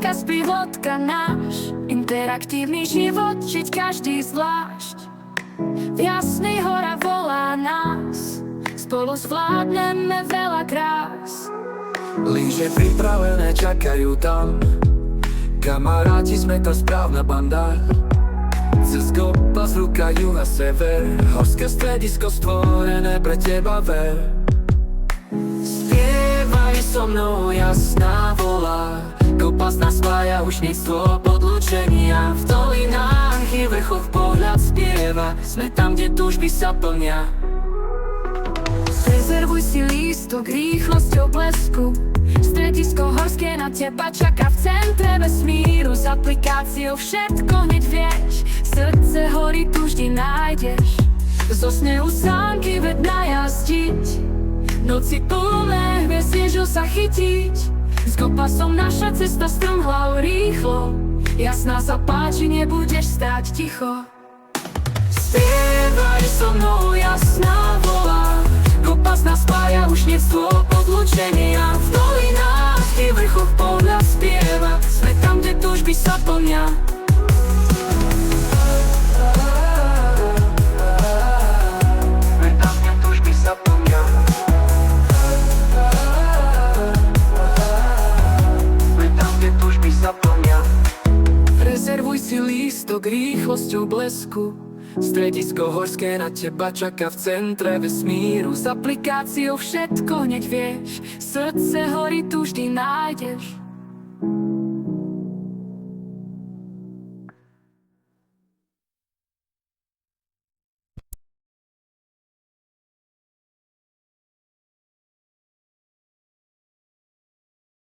Kaspí vodka náš, interaktívny život, žiť každý zvlášť. V jasný hora volá nás, spolu zvládneme veľa krás. Lyže pripravené čakajú tam, kamaráti sme tá správna banda. Cez kompas ruka juh a sever, horské stredisko stvorené pre teba, ver. Spievaj so mnou, jasná volá, kompas nás spája, už nictvo odlúčenia. V dolinách i vrchov pohľad spieva, sme tam, kde túžby sa plnia. Rezervuj si lístok rýchlosťou blesku, stredisko horské na teba čaká v centre vesmíru. S aplikáciou všetko hneď vieš, srdce hory tu vždy nájdeš. Zo snehu sánky ved najazdiť, noci plné hviezd sa chytiť. S kompasom naša cesta strmhla rýchlo, jasná sa páči, nebudeš stáť ticho. Spievaj so mnou, jasná volá, kompas nás spája, už nictvo odlúčenia. V dolinách i vrchoch pohľad spieva, sme tam, kde túžby sa plnia. Sme tam, kde túžby sa plnia. Sme tam, kde túžby sa plnia. Rezervuj si lístok rýchlosťou blesku, stredisko horské na teba čaká v centre vesmíru. S aplikáciou všetko hneď vieš, srdce hory tu vždy nájdeš.